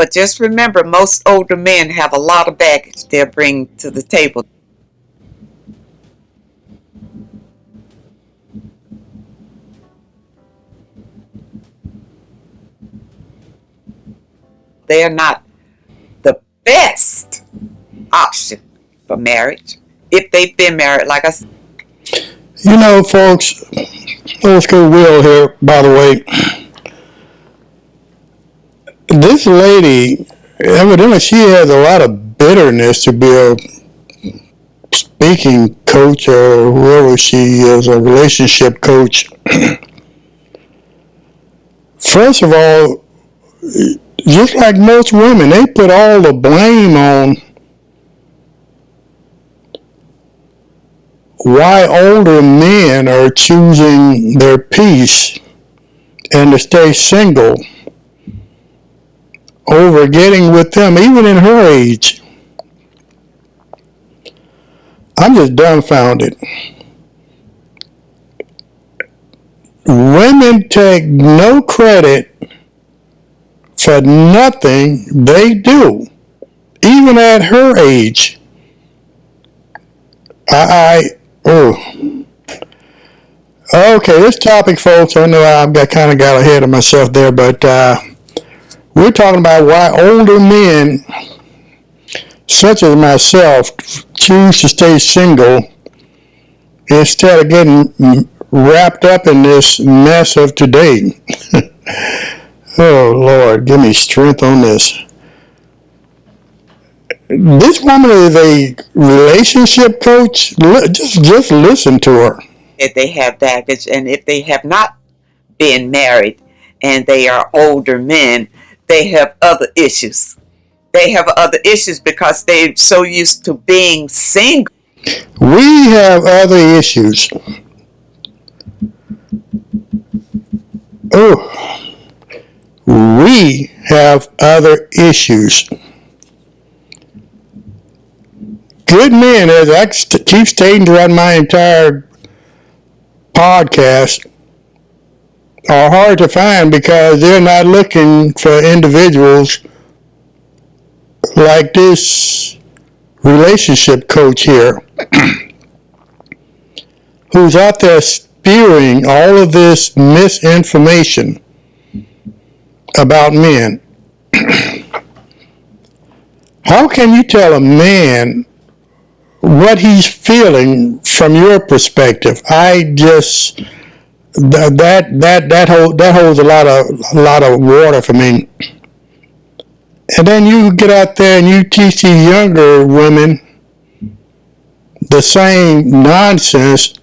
But just remember, most older men have a lot of baggage they'll bring to the table. They are not the best option for marriage if they've been married, like I said. You know, folks, let's go Will here, by the way. This lady, evidently she has a lot of bitterness to be a speaking coach or whoever she is, a relationship coach. First of all, just like most women, they put all the blame on why older men are choosing their peace and to stay single over getting with them, even in her age. I'm just dumbfounded. Women take no credit for nothing they do, even at her age. Okay, this topic, folks, I know I've kind of got ahead of myself there, but we're talking about why older men, such as myself, choose to stay single instead of getting wrapped up in this mess of today. Oh, Lord, give me strength on this. This woman is a relationship coach. Just listen to her. If they have baggage, and if they have not been married and they are older men, they have other issues. They have other issues because they're so used to being single. We have other issues. Oh, we have other issues. Good men, as I keep stating throughout my entire podcast, are hard to find because they're not looking for individuals like this relationship coach here who's out there spewing all of this misinformation about men. How can you tell a man what he's feeling from your perspective? I just that holds a lot of water for me. And then you get out there and you teach these younger women the same nonsense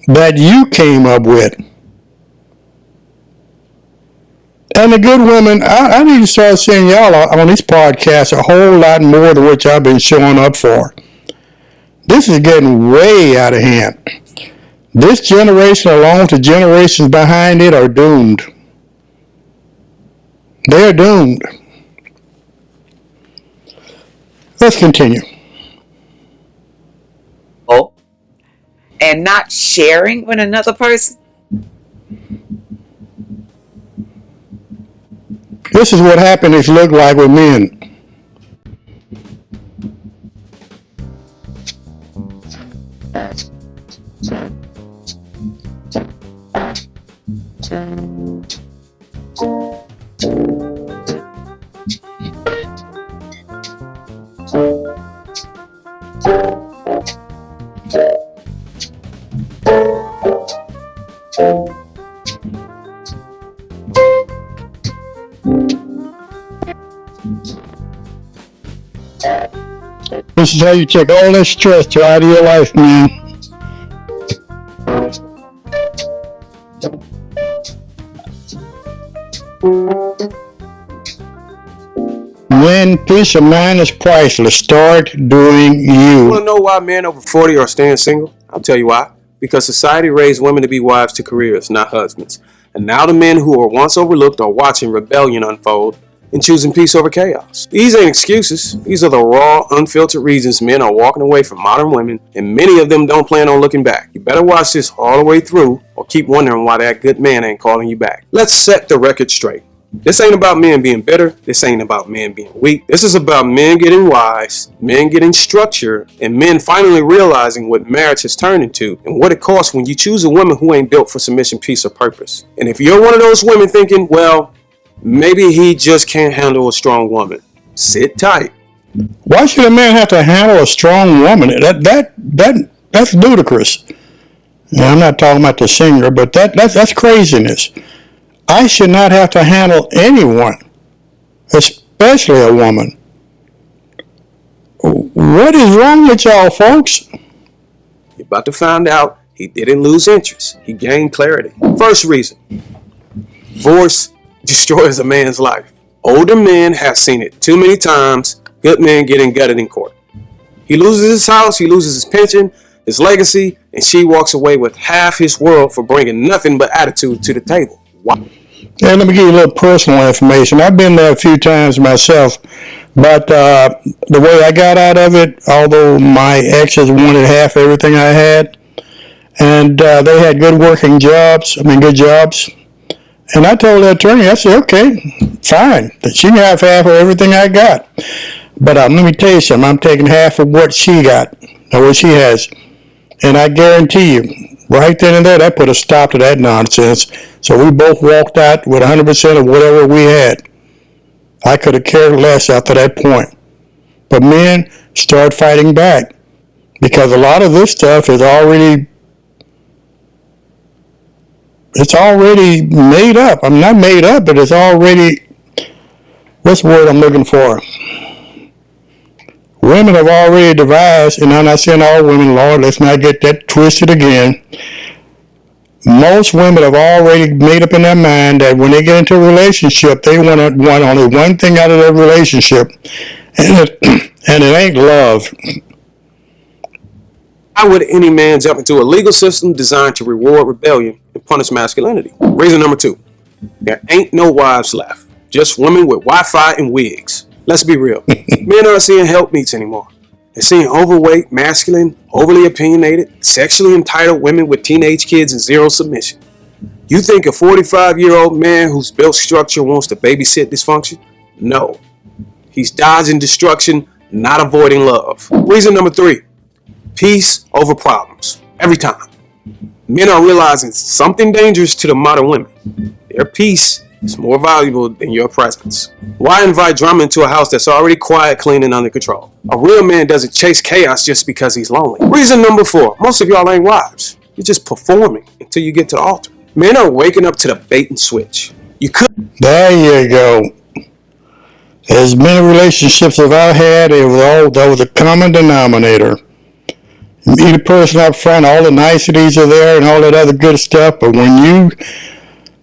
that you came up with. And the good women, I need to start seeing y'all on these podcasts a whole lot more than what y'all been showing up for. This is getting way out of hand. This generation, along with the generations behind it, are doomed. They're doomed. Let's continue. Oh, and not sharing with another person. This is what happiness look like with men. This is how you take all that stress out of your life, man. When peace of mind is priceless, start doing you. You want to know why men over 40 are staying single? I'll tell you why. Because society raised women to be wives to careers, not husbands. And now the men who were once overlooked are watching rebellion unfold and choosing peace over chaos. These ain't excuses. These are the raw, unfiltered reasons men are walking away from modern women, and many of them don't plan on looking back. You better watch this all the way through or keep wondering why that good man ain't calling you back. Let's set the record straight. This ain't about men being bitter. This ain't about men being weak. This is about men getting wise, men getting structure, and men finally realizing what marriage has turned into and what it costs when you choose a woman who ain't built for submission, peace, or purpose. And if you're one of those women thinking, well, maybe he just can't handle a strong woman, sit tight. Why should a man have to handle a strong woman? That's ludicrous. Now, I'm not talking about the singer, but that's craziness. I should not have to handle anyone, especially a woman. What is wrong with y'all, folks? You're about to find out he didn't lose interest. He gained clarity. First reason, divorce destroys a man's life. Older men have seen it too many times. Good men getting gutted in court. He loses his house, he loses his pension, his legacy, and she walks away with half his world for bringing nothing but attitude to the table. Wow. Yeah, let me give you a little personal information. I've been there a few times myself, but the way I got out of it, although my exes wanted half everything I had, and they had good good jobs, and I told the attorney, I said, okay, fine, she can have half of everything I got. But let me tell you something, I'm taking half of what she got, or what she has. And I guarantee you, right then and there, that put a stop to that nonsense. So we both walked out with 100% of whatever we had. I could have cared less after that point. But men start fighting back because a lot of this stuff is already made up. I'm not made up, but it's already, what's the word I'm looking for? Women have already devised, and I'm not saying all women, Lord, let's not get that twisted again. Most women have already made up in their mind that when they get into a relationship, they want only one thing out of their relationship, and it ain't love. Why would any man jump into a legal system designed to reward rebellion and punish masculinity? Reason number 2, there ain't no wives left, just women with Wi-Fi and wigs. Let's be real. Men aren't seeing helpmeets anymore. They're seeing overweight, masculine, overly opinionated, sexually entitled women with teenage kids and zero submission. You think a 45-year-old man who's built structure wants to babysit dysfunction? No. He's dodging destruction, not avoiding love. Reason number 3, peace over problems. Every time. Men are realizing something dangerous to the modern women. Their peace is more valuable than your presence. Why invite drama into a house that's already quiet, clean, and under control? A real man doesn't chase chaos just because he's lonely. Reason number 4, most of y'all ain't wives. You're just performing until you get to the altar. Men are waking up to the bait and switch. You could. There you go. As many relationships as I've had, that was a common denominator. You meet a person up front, all the niceties are there and all that other good stuff, but when you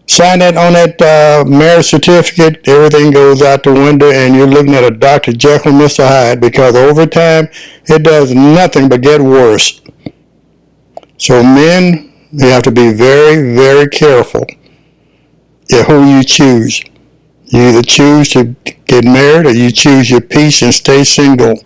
sign that on that marriage certificate, everything goes out the window and you're looking at a Dr. Jekyll and Mr. Hyde, because over time it does nothing but get worse. So men, you have to be very, very careful in who you choose. You either choose to get married or you choose your peace and stay single.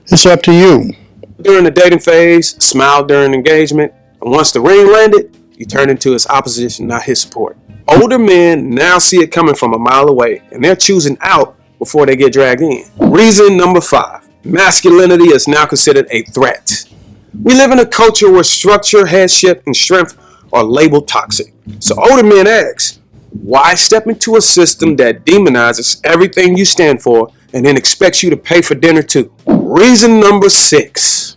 It's up to you. During the dating phase, smile during engagement, and once the ring landed, you turn into his opposition, not his support. Older men now see it coming from a mile away, and they're choosing out before they get dragged in. Reason number 5, masculinity is now considered a threat. We live in a culture where structure, headship, and strength are labeled toxic. So older men ask, why step into a system that demonizes everything you stand for and then expects you to pay for dinner too? Reason number 6,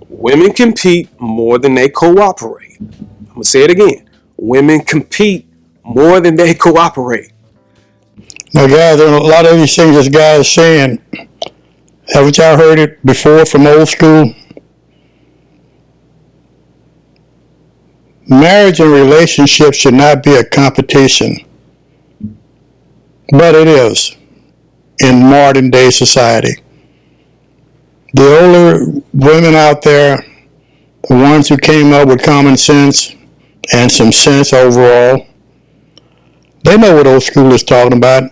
women compete more than they cooperate. I'm going to say it again. Women compete more than they cooperate. Now, guys, a lot of these things this guy is saying, haven't y'all heard it before from old school? Marriage and relationships should not be a competition, but it is in modern day society. The older women out there, the ones who came up with common sense and some sense overall, they know what old school is talking about.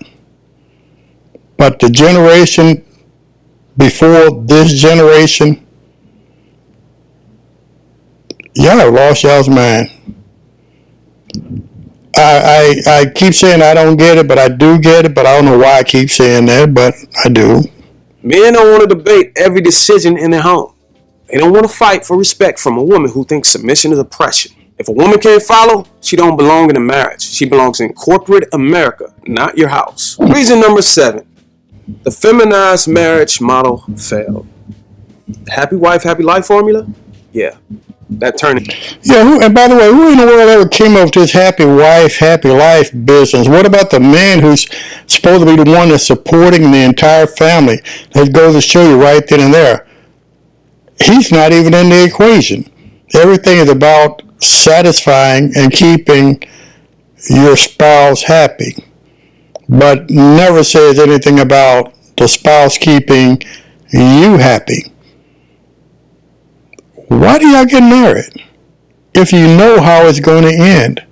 But the generation before this generation, y'all have lost y'all's mind. I keep saying I don't get it, but I do get it. But I don't know why I keep saying that, but I do. Men don't want to debate every decision in their home. They don't want to fight for respect from a woman who thinks submission is oppression. If a woman can't follow, she don't belong in a marriage. She belongs in corporate America, not your house. Reason number 7. The feminized marriage model failed. The happy wife, happy life formula? Yeah, that turning. Yeah, and by the way, who in the world ever came up with this happy wife, happy life business? What about the man who's supposed to be the one that's supporting the entire family? That goes to show you right then and there. He's not even in the equation. Everything is about satisfying and keeping your spouse happy, but never says anything about the spouse keeping you happy. Why do y'all get married if you know how it's going to end?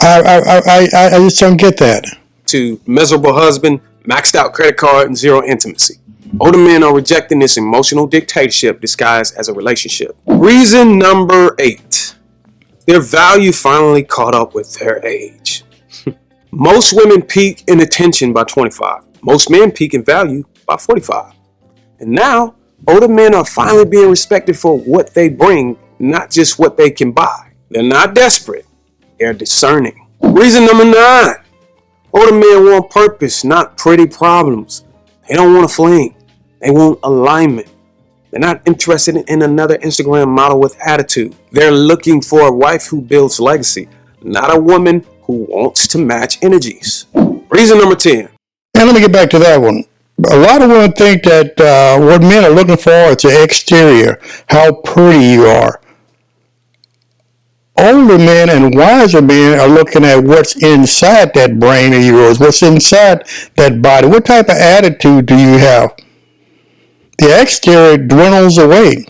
I just don't get that. To miserable husband, maxed out credit card, and zero intimacy. Older men are rejecting this emotional dictatorship disguised as a relationship. Reason number 8. Their value finally caught up with their age. Most women peak in attention by 25. Most men peak in value by 45. And now, older men are finally being respected for what they bring, not just what they can buy. They're not desperate. They're discerning. Reason number 9. Older men want purpose, not pretty problems. They don't want a fling. They want alignment. They're not interested in another Instagram model with attitude. They're looking for a wife who builds legacy, not a woman who wants to match energies. Reason number 10. And let me get back to that one. A lot of women think that what men are looking for is the exterior, how pretty you are. Older men and wiser men are looking at what's inside that brain of yours, what's inside that body. What type of attitude do you have? The exterior dwindles away,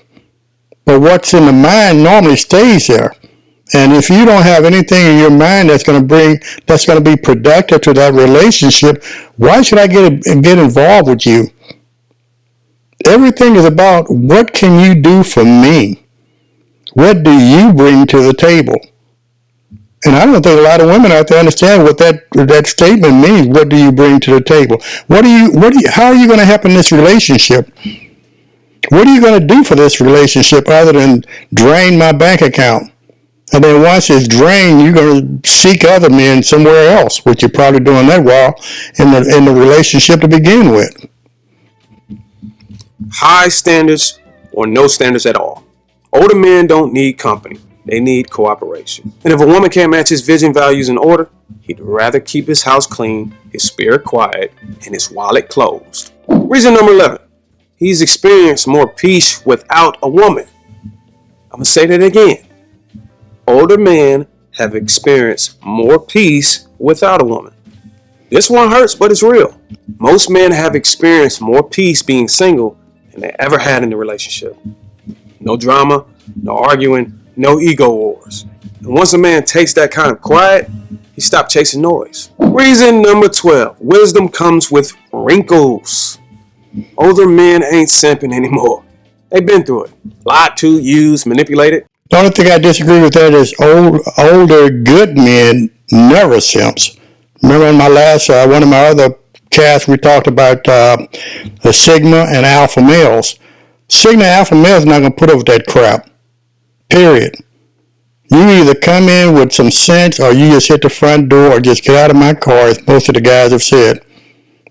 but what's in the mind normally stays there. And if you don't have anything in your mind that's going to be productive to that relationship, why should I get involved with you? Everything is about what can you do for me? What do you bring to the table? And I don't think a lot of women out there understand what that statement means. What do you bring to the table? How are you going to help in this relationship? What are you going to do for this relationship other than drain my bank account? And then once it's drained, you're going to seek other men somewhere else, which you're probably doing that while in the relationship to begin with. High standards or no standards at all. Older men don't need company. They need cooperation. And if a woman can't match his vision, values, and order, he'd rather keep his house clean, his spirit quiet, and his wallet closed. Reason number 11. He's experienced more peace without a woman. I'm going to say that again. Older men have experienced more peace without a woman. This one hurts, but it's real. Most men have experienced more peace being single than they ever had in a relationship. No drama, no arguing, no ego wars. And once a man takes that kind of quiet, he stops chasing noise. Reason number 12. Wisdom comes with wrinkles. Older men ain't simping anymore. They've been through it. Lied to, used, manipulated. The only thing I disagree with that is older good men never simps. Remember in my last, one of my other casts, we talked about the Sigma and Alpha males. Sigma and Alpha males not going to put up with that crap. Period. You either come in with some sense or you just hit the front door or just get out of my car, as most of the guys have said.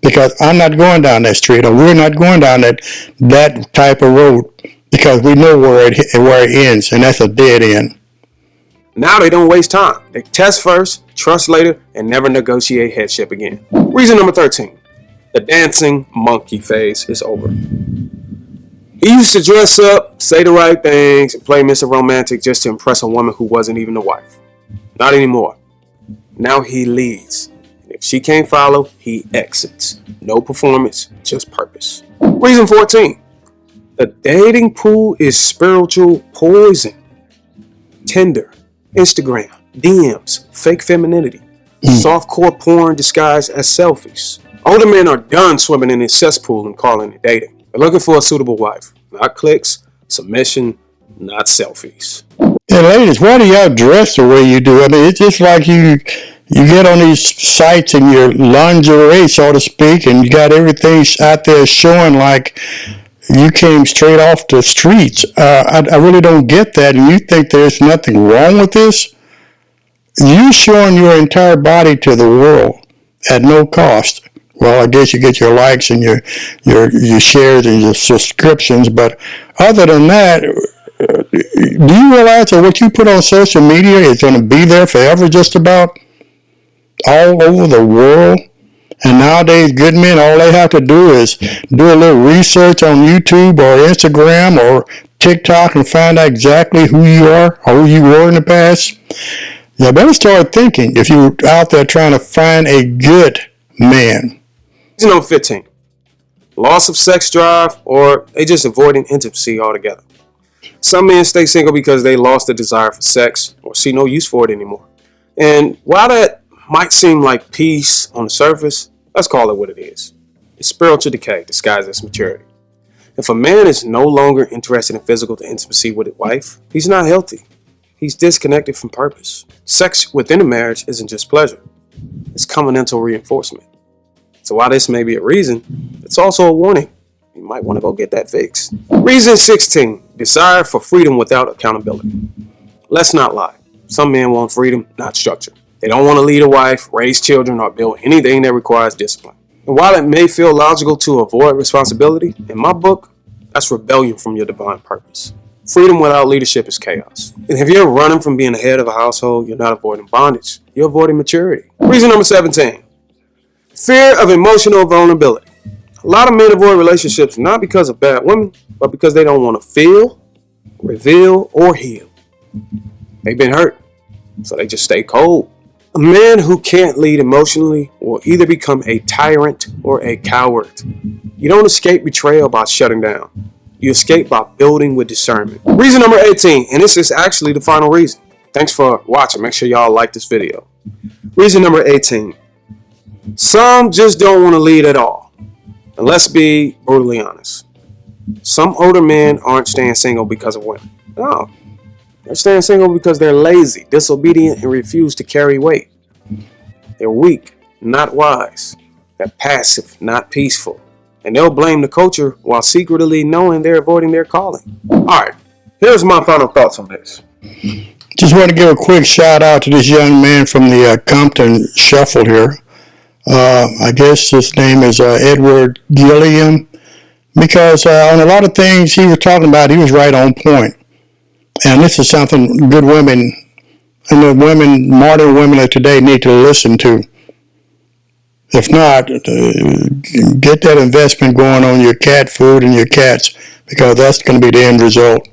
Because I'm not going down that street, or we're not going down that type of road, because we know where it ends, and that's a dead end. Now they don't waste time. They test first, trust later, and never negotiate headship again. Reason number 13. The dancing monkey phase is over. He used to dress up, say the right things, and play Mr. Romantic just to impress a woman who wasn't even a wife. Not anymore. Now he leads. If she can't follow, he exits. No performance, just purpose. Reason 14. The dating pool is spiritual poison. Tinder, Instagram, DMs, fake femininity, softcore porn disguised as selfies. Older men are done swimming in this cesspool and calling it dating. They're looking for a suitable wife. Not clicks, submission, not selfies. Hey, ladies, why do y'all dress the way you do? I mean, it's just like you get on these sites in your lingerie, so to speak, and you got everything out there showing like you came straight off the streets. I really don't get that. And you think there's nothing wrong with this? You showing your entire body to the world at no cost. Well, I guess you get your likes and your shares and your subscriptions, but other than that, do you realize that what you put on social media is going to be there forever, just about all over the world? And nowadays, good men, all they have to do is do a little research on YouTube or Instagram or TikTok and find out exactly who you are or who you were in the past. You better start thinking if you're out there trying to find a good man. Reason number 15. Loss of sex drive, or they just avoiding intimacy altogether. Some men stay single because they lost the desire for sex or see no use for it anymore. And while that might seem like peace on the surface, let's call it what it is. It's spiritual decay disguised as maturity. If a man is no longer interested in physical intimacy with his wife, he's not healthy. He's disconnected from purpose. Sex within a marriage isn't just pleasure. It's covenantal reinforcement. So while this may be a reason, it's also a warning. You might want to go get that fixed. Reason 16. Desire for freedom without accountability. Let's not lie. Some men want freedom, not structure. They don't want to lead a wife, raise children, or build anything that requires discipline. And while it may feel logical to avoid responsibility, in my book, that's rebellion from your divine purpose. Freedom without leadership is chaos. And if you're running from being the head of a household, you're not avoiding bondage. You're avoiding maturity. Reason number 17. Fear of emotional vulnerability. A lot of men avoid relationships not because of bad women, but because they don't want to feel, reveal, or heal. They've been hurt, so they just stay cold. A man who can't lead emotionally will either become a tyrant or a coward. You don't escape betrayal by shutting down. You escape by building with discernment. Reason number 18, and this is actually the final reason. Thanks for watching. Make sure y'all like this video. Reason number 18. Some just don't want to lead at all. And let's be brutally honest. Some older men aren't staying single because of women. No. They're staying single because they're lazy, disobedient, and refuse to carry weight. They're weak, not wise. They're passive, not peaceful. And they'll blame the culture while secretly knowing they're avoiding their calling. Alright, here's my final thoughts on this. Just want to give a quick shout out to this young man from the Compton Shuffle here. I guess his name is Edward Gilliam, because on a lot of things he was talking about, he was right on point. And this is something good women, and the women, modern women of today, need to listen to. If not, get that investment going on your cat food and your cats, because that's going to be the end result.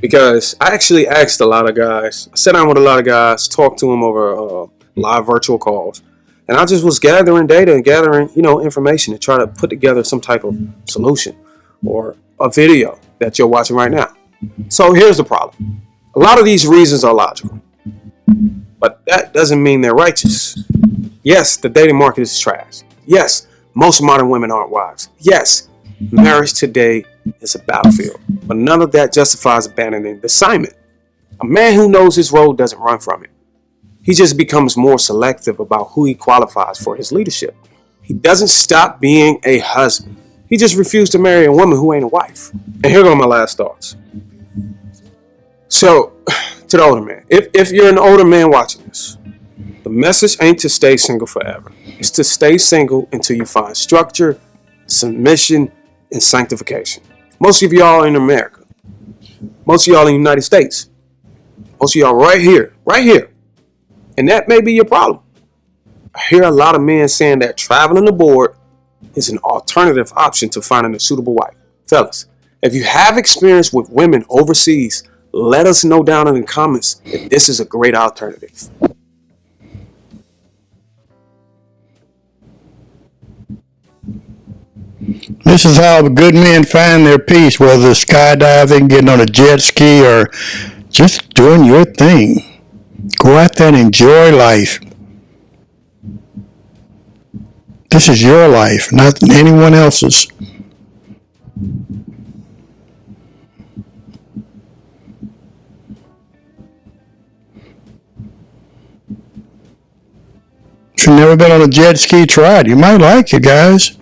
Because I actually asked a lot of guys, I sat down with a lot of guys, talked to them over live virtual calls, and I just was gathering data and gathering, information to try to put together some type of solution or a video that you're watching right now. So here's the problem. A lot of these reasons are logical, but that doesn't mean they're righteous. Yes, the dating market is trash. Yes, most modern women aren't wives. Yes, marriage today is a battlefield, but none of that justifies abandoning the assignment. A man who knows his role doesn't run from it. He just becomes more selective about who he qualifies for his leadership. He doesn't stop being a husband. He just refused to marry a woman who ain't a wife. And here go my last thoughts. So, to the older man, if you're an older man watching this, the message ain't to stay single forever. It's to stay single until you find structure, submission, and sanctification. Most of y'all in America. Most of y'all in the United States. Most of y'all right here. And that may be your problem. I hear a lot of men saying that traveling abroad is an alternative option to finding a suitable wife. Fellas, if you have experience with women overseas, let us know down in the comments if this is a great alternative. This is how good men find their peace, whether it's skydiving, getting on a jet ski, or just doing your thing. Go out there and enjoy life. This is your life, not anyone else's. If you've never been on a jet ski, try it. You might like it, guys.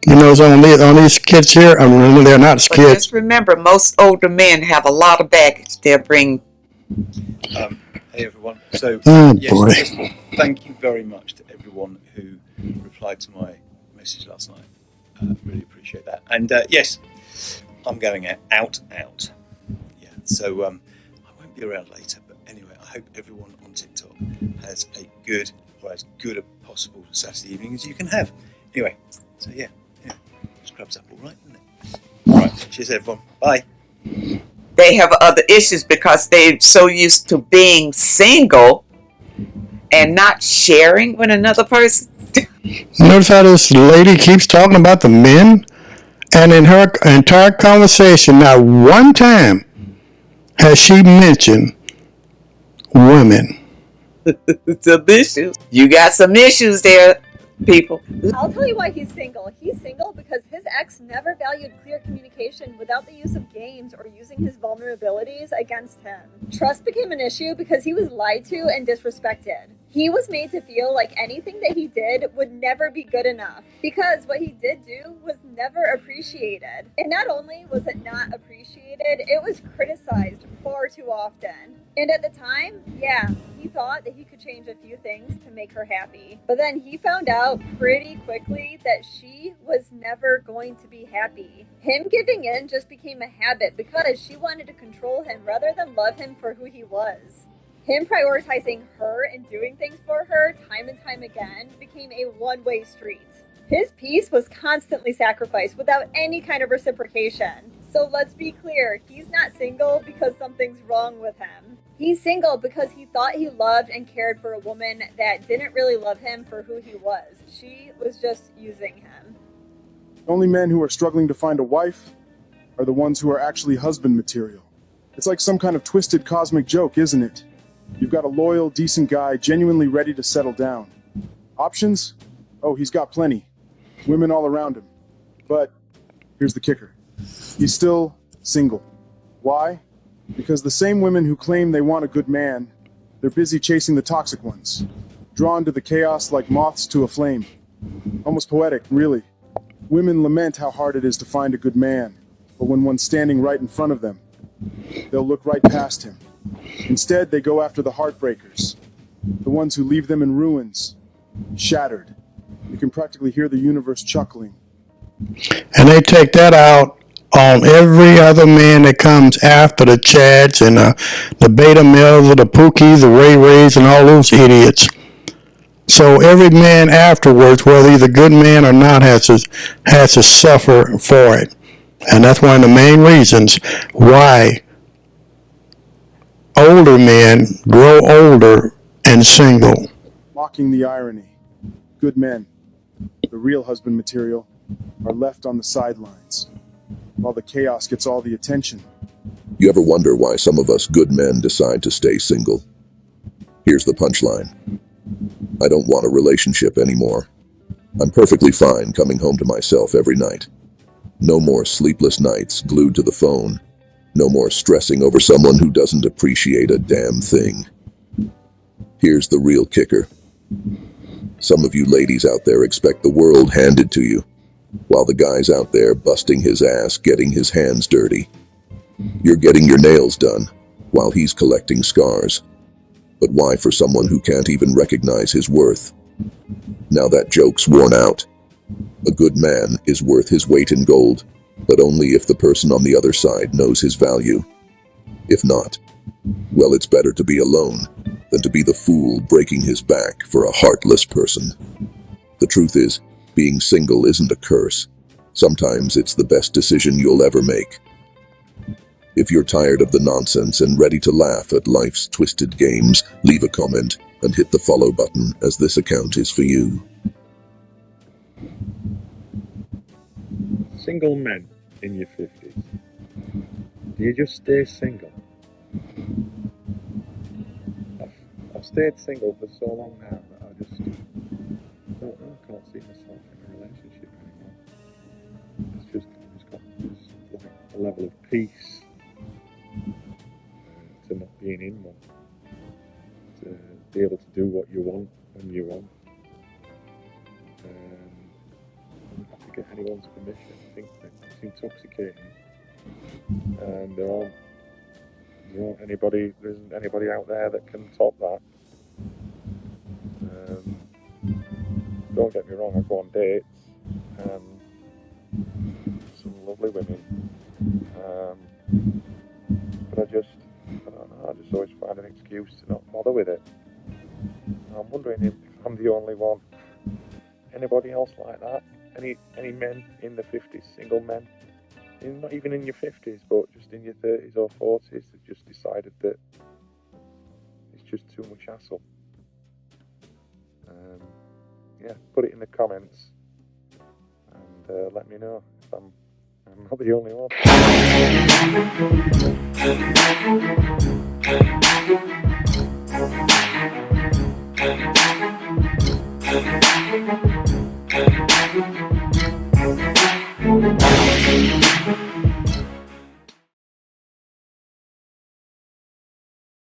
You know, it's on these skits here. I mean, they're not But skits. just remember, most older men have a lot of baggage they'll bring. Hey everyone. So Boy. First of all, thank you very much to everyone who replied to my message last night. Really appreciate that. And yes, I'm going out. Yeah. So I won't be around later. But anyway, I hope everyone on TikTok has as good a possible Saturday evening as you can have. Anyway, so yeah, scrubs up all right, isn't it? All right. Cheers, everyone. Bye. They have other issues because they're so used to being single and not sharing with another person. Notice how this lady keeps talking about the men? And in her entire conversation, not one time has she mentioned women. Some issues. You got some issues there, people. I'll tell you why he's single. He's single because his ex never valued clear communication without the use of games or using his vulnerabilities against him. Trust became an issue because he was lied to and disrespected. He was made to feel like anything that he did would never be good enough because what he did do was never appreciated. And not only was it not appreciated, it was criticized far too often. And at the time, yeah, he thought that he could change a few things to make her happy. But then he found out pretty quickly that she was never going to be happy. Him giving in just became a habit because she wanted to control him rather than love him for who he was. Him prioritizing her and doing things for her time and time again became a one-way street. His peace was constantly sacrificed without any kind of reciprocation. So let's be clear, he's not single because something's wrong with him. He's single because he thought he loved and cared for a woman that didn't really love him for who he was. She was just using him. The only men who are struggling to find a wife are the ones who are actually husband material. It's like some kind of twisted cosmic joke, isn't it? You've got a loyal, decent guy genuinely ready to settle down. Options? Oh, he's got plenty. Women all around him. But here's the kicker. He's still single. Why? Because the same women who claim they want a good man, they're busy chasing the toxic ones, drawn to the chaos like moths to a flame. Almost poetic, really. Women lament how hard it is to find a good man, but when one's standing right in front of them, they'll look right past him. Instead, they go after the heartbreakers, the ones who leave them in ruins, shattered. You can practically hear the universe chuckling. And they take that out on every other man that comes after the Chads and the Beta Males or the Pookies, the Ray Rays, and all those idiots. So every man afterwards, whether he's a good man or not, has to suffer for it. And that's one of the main reasons why older men grow older and single. Mocking the irony. Good men, the real husband material, are left on the sidelines, while the chaos gets all the attention. You ever wonder why some of us good men decide to stay single? Here's the punchline. I don't want a relationship anymore. I'm perfectly fine coming home to myself every night. No more sleepless nights glued to the phone. No more stressing over someone who doesn't appreciate a damn thing. Here's the real kicker. Some of you ladies out there expect the world handed to you, while the guy's out there busting his ass, getting his hands dirty. You're getting your nails done, while he's collecting scars. But why for someone who can't even recognize his worth? Now that joke's worn out. A good man is worth his weight in gold, but only if the person on the other side knows his value. If not, well, it's better to be alone than to be the fool breaking his back for a heartless person. The truth is, being single isn't a curse. Sometimes it's the best decision you'll ever make. If you're tired of the nonsense and ready to laugh at life's twisted games, leave a comment and hit the follow button, as this account is for you. Single men in your 50s, do you just stay single? I've stayed single for so long now that I just don't know, I can't see myself in a relationship anymore. I've just got like a level of peace to not being in one, to be able to do what you want when you want. You don't have to get anyone's permission. I think that it's intoxicating, and there isn't anybody out there that can top that. Don't get me wrong, I go on dates, some lovely women, but I don't know, I just always find an excuse to not bother with it. I'm wondering if I'm the only one. Anybody else like that? Any men in the 50s, single men, not even in your 50s, but just in your 30s or 40s, that just decided that it's just too much hassle? Yeah, put it in the comments and let me know if I'm not the only one.